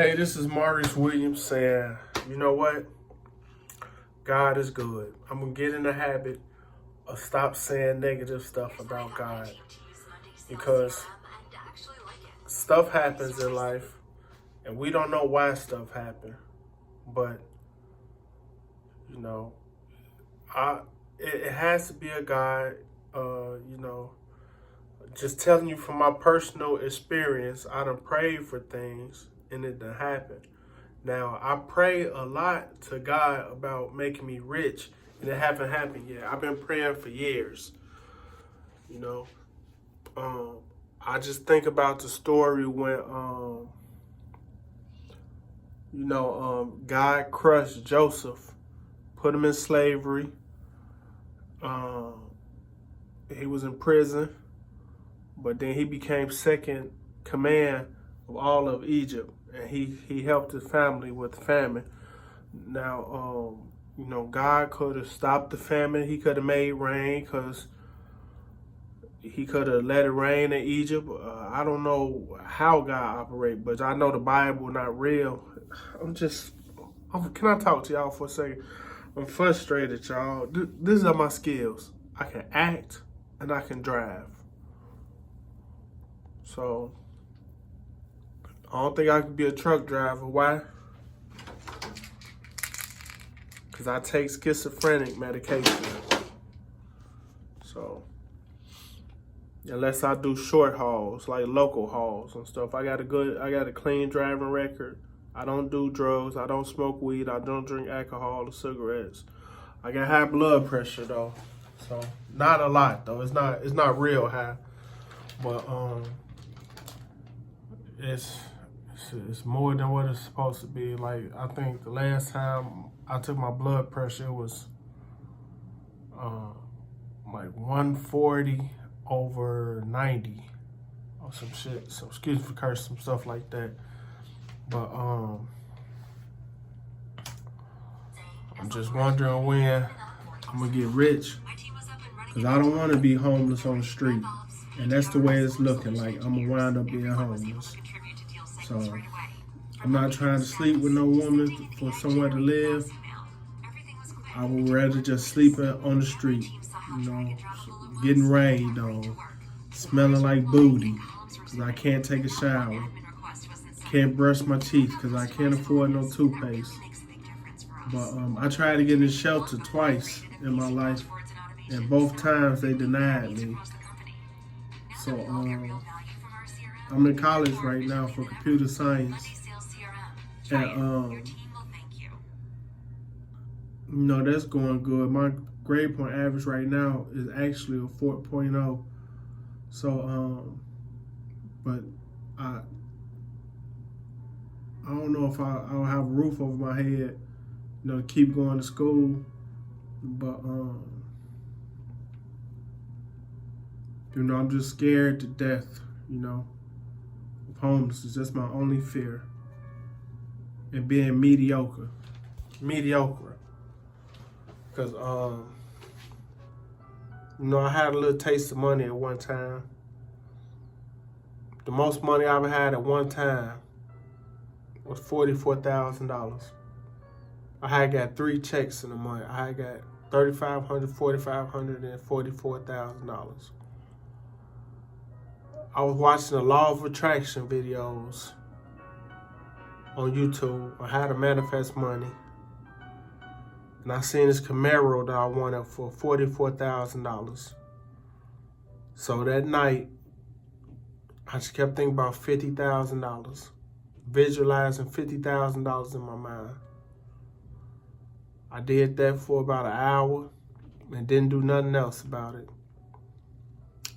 Hey, this is Maurice Williams saying, you know what? God is good. I'm going to get in the habit of stop saying negative stuff about God because stuff happens in life and we don't know why stuff happened. But, you know, it has to be a God, just telling you from my personal experience, I done prayed for things and it done happened. Now, I pray a lot to God about making me rich, and it haven't happened yet. I've been praying for years, you know. I just think about the story when, God crushed Joseph, put him in slavery. He was in prison, but then he became second command of all of Egypt, and he helped his family with famine. Now, God could have stopped the famine. He could have made rain because he could have let it rain in Egypt. I don't know how God operates, but I know the Bible not real. Can I talk to y'all for a second? I'm frustrated, y'all. These are my skills. I can act and I can drive. So, I don't think I could be a truck driver. Why? Because I take schizophrenic medication. So, unless I do short hauls, like local hauls and stuff, I got a clean driving record. I don't do drugs. I don't smoke weed. I don't drink alcohol or cigarettes. I got high blood pressure though. So, not a lot though. It's not real high. But, it's more than what it's supposed to be. Like, I think the last time I took my blood pressure, it was like 140 over 90 or some shit. So excuse me for cursing, some stuff like that. But I'm just wondering when I'm gonna get rich, because I don't want to be homeless on the street. And that's the way it's looking like. I'm gonna wind up being homeless. So I'm not trying to sleep with no woman for somewhere to live. I would rather just sleep on the street, getting rained on, smelling like booty, because I can't take a shower. Can't brush my teeth because I can't afford no toothpaste. But I tried to get in shelter twice in my life, and both times they denied me. So I'm in college right now for computer science. And, that's going good. My grade point average right now is actually a 4.0. So, but I don't know if I'll have a roof over my head, to keep going to school. But, I'm just scared to death, of homeless is just my only fear. And being mediocre. Because, I had a little taste of money at one time. The most money I ever had at one time was $44,000. I had got 3 checks in a month. I had got $3,500, $4,500, and $44,000. I was watching the Law of Attraction videos on YouTube on how to manifest money. And I seen this Camaro that I wanted for $44,000. So that night, I just kept thinking about $50,000, visualizing $50,000 in my mind. I did that for about an hour and didn't do nothing else about it.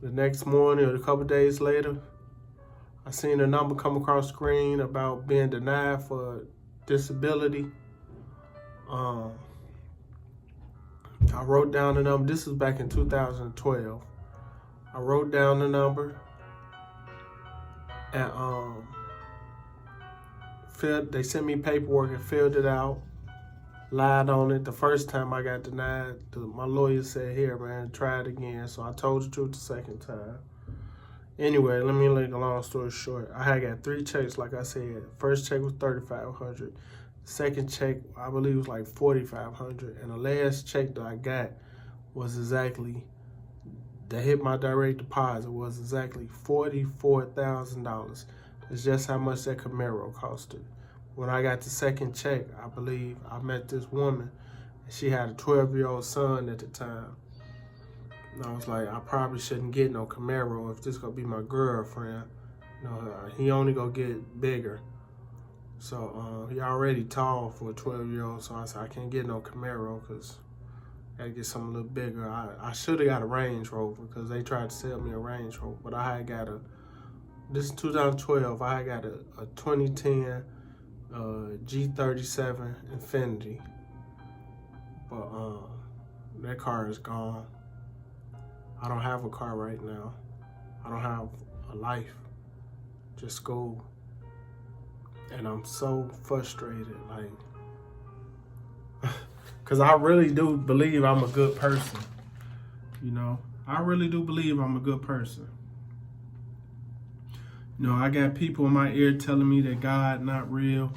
The next morning or a couple days later, I seen a number come across the screen about being denied for disability. I wrote down the number. This was back in 2012. I wrote down the number and they sent me paperwork and filled it out. Lied on it. The first time I got denied, my lawyer said, "Here, man, try it again." So I told the truth the second time. Anyway, let me make a long story short. I had got 3 checks, like I said. First check was $3,500. Second check, I believe, was like $4,500. And the last check that I got was exactly, that hit my direct deposit, was exactly $44,000. It's just how much that Camaro costed. When I got the second check, I believe I met this woman. And she had a 12-year-old son at the time. And I was like, I probably shouldn't get no Camaro if this gonna be my girlfriend. You know, he only gonna get bigger. So he already tall for a 12-year-old. So I said, I can't get no Camaro because I gotta get something a little bigger. I should have got a Range Rover because they tried to sell me a Range Rover. But I had got this is 2012, I had got a 2010 G37 Infiniti. But that car is gone. I don't have a car right now. I don't have a life, just school. And I'm so frustrated, like, because I really do believe I'm a good person. You know, I really do believe I'm a good person. You know, I got people in my ear telling me that God not real,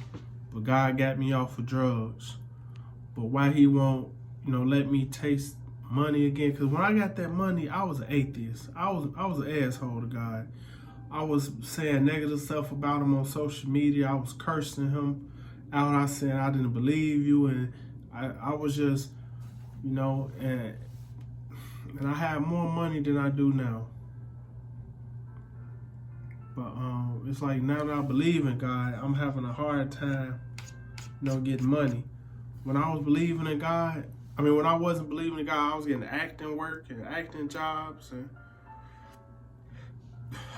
but God got me off of drugs. But why he won't, you know, let me taste money again? Because when I got that money, I was an atheist. I was an asshole to God. I was saying negative stuff about him on social media. I was cursing him out. I said I didn't believe you, and I was just, you know, and I have more money than I do now. But it's like now that I believe in God, I'm having a hard time, you know, getting money. When I was believing in God, when I wasn't believing in God, I was getting acting work and acting jobs, and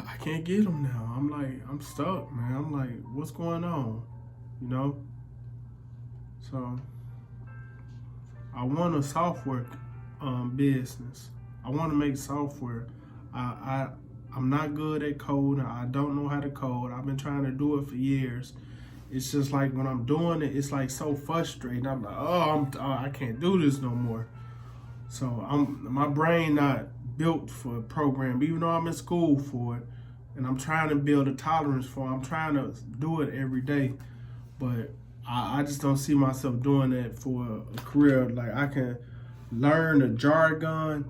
I can't get them now. I'm like, I'm stuck, man. I'm like, what's going on? You know? So I want a software business. I want to make software. I'm not good at coding. I don't know how to code. I've been trying to do it for years. It's just like when I'm doing it, it's like so frustrating. I'm like, I can't do this no more. So my brain not built for a program, even though I'm in school for it, and I'm trying to build a tolerance for it. I'm trying to do it every day, but I just don't see myself doing that for a career. Like I can learn the jargon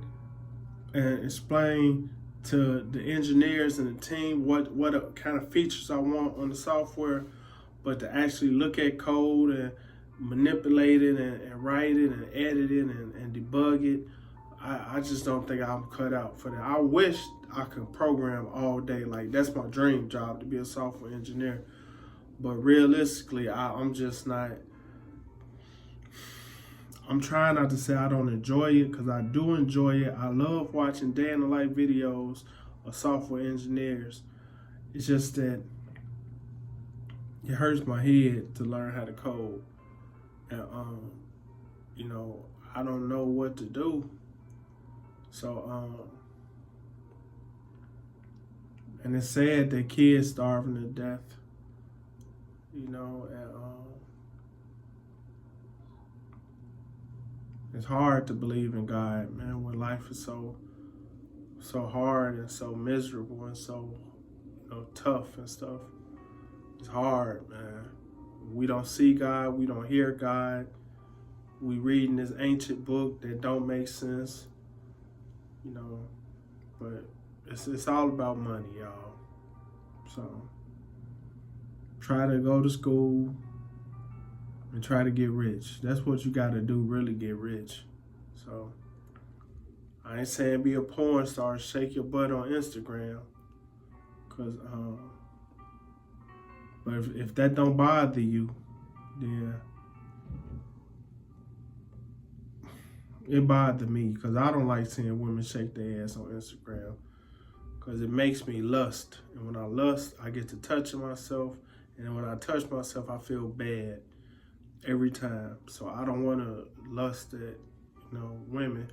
and explain to the engineers and the team what kind of features I want on the software, but to actually look at code and manipulate it and write it and edit it and debug it, I just don't think I'm cut out for that. I wish I could program all day. Like that's my dream job, to be a software engineer. But realistically, I'm just not. I'm trying not to say I don't enjoy it, because I do enjoy it. I love watching day in the life videos of software engineers. It's just that it hurts my head to learn how to code. And, you know, I don't know what to do. So, and it's sad that kids starving to death, you know, and it's hard to believe in God, man, when life is so hard and so miserable and so, you know, tough and stuff. It's hard, man. We don't see God, we don't hear God. We reading this ancient book that don't make sense, you know, but it's all about money, y'all. So try to go to school and try to get rich. That's what you got to do, really get rich. So I ain't saying be a porn star, shake your butt on Instagram, cause but if that don't bother you, then it bothered me, because I don't like seeing women shake their ass on Instagram, because it makes me lust. And when I lust, I get to touching myself. And when I touch myself, I feel bad every time. So I don't want to lust at, you know, women.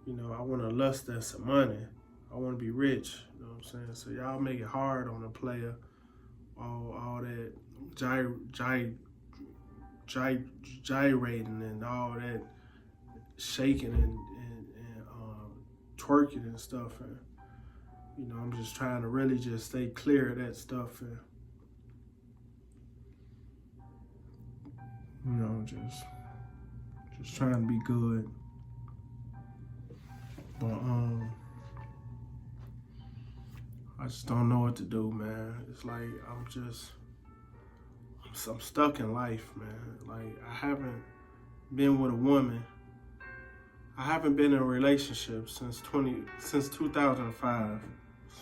You know, I want to lust at some money. I want to be rich. You know what I'm saying? So y'all make it hard on a player. All that gyrating and all that shaking and twerking and stuff. And You know, I'm just trying to really just stay clear of that stuff and, you know, just trying to be good. But I just don't know what to do, man. It's like I'm stuck in life, man. Like I haven't been with a woman. I haven't been in a relationship since 2005.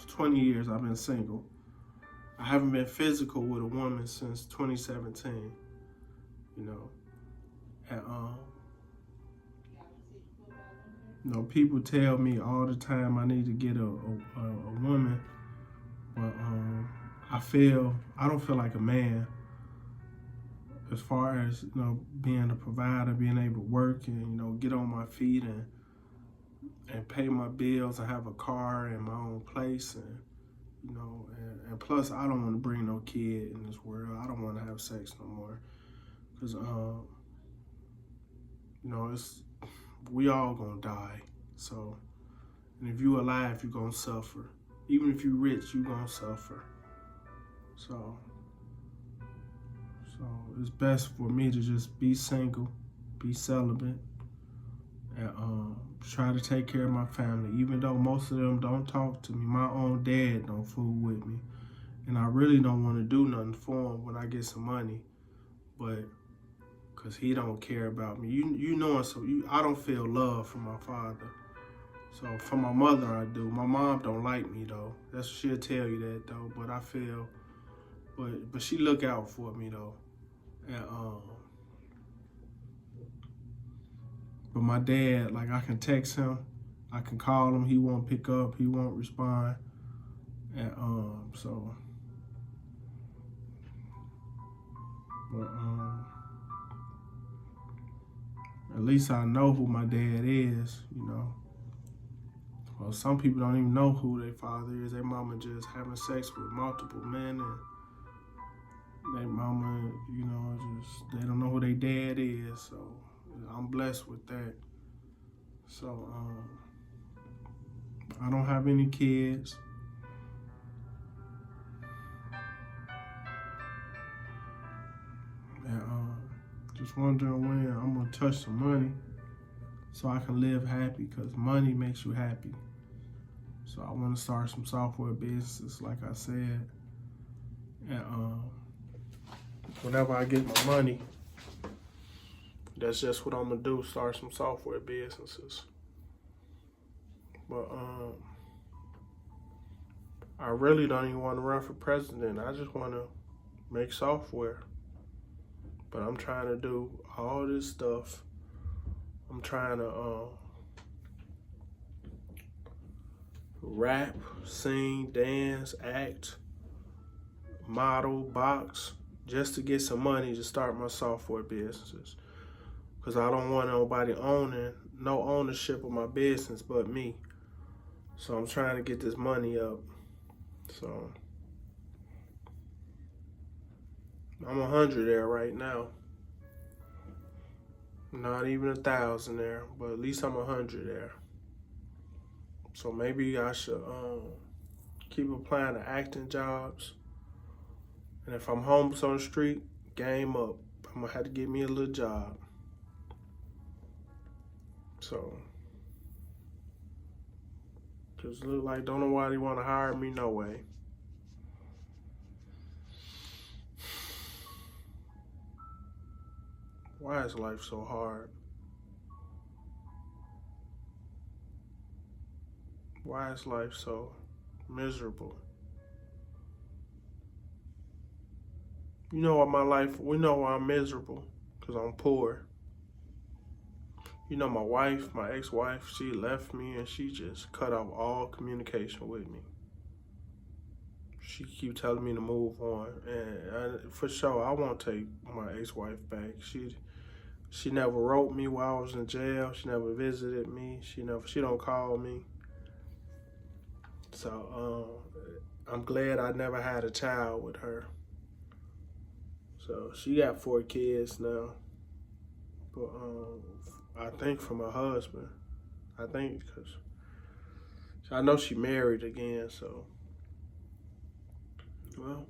20 years I've been single. I haven't been physical with a woman since 2017. You know, and you know, people tell me all the time I need to get a woman, but I don't feel like a man as far as, you know, being a provider, being able to work and, you know, get on my feet and pay my bills and have a car and my own place and, you know, and plus I don't want to bring no kid in this world. I don't want to have sex no more because you know, we all gonna die. So, and if you alive, you gonna suffer. Even if you rich, you gonna suffer. So it's best for me to just be single, be celibate, and try to take care of my family. Even though most of them don't talk to me, my own dad don't fool with me, and I really don't want to do nothing for him when I get some money, but because he don't care about me. You know, so I don't feel love from my father. So from my mother, I do. My mom don't like me though. She'll tell you that though. But I feel, but she look out for me though. And but my dad, like I can text him, I can call him. He won't pick up. He won't respond. And so, but at least I know who my dad is, you know. Well, some people don't even know who their father is. Their mama just having sex with multiple men, and their mama, you know, they don't know who their dad is. So I'm blessed with that. So I don't have any kids. And just wondering when I'm gonna touch some money so I can live happy, because money makes you happy. So I want to start some software businesses, like I said. And whenever I get my money, that's just what I'm gonna do, start some software businesses. But I really don't even want to run for president. I just want to make software. But I'm trying to do all this stuff. I'm trying to rap, sing, dance, act, model, box, just to get some money to start my software businesses. Because I don't want nobody no ownership of my business but me. So I'm trying to get this money up. So I'm 100 there right now. Not even 1,000 there, but at least I'm 100 there. So maybe I should keep applying to acting jobs. And if I'm homeless on the street, game up. I'm gonna have to get me a little job. So, cause look like don't nobody want to hire me no way. Why is life so hard? Why is life so miserable? You know what we know why I'm miserable, because I'm poor. You know, my ex-wife, she left me and she just cut off all communication with me. She keep telling me to move on, and for sure, I won't take my ex-wife back. She never wrote me while I was in jail. She never visited me. She don't call me. So I'm glad I never had a child with her. So she got 4 kids now. But I think from her husband. I think because I know she married again, so, well.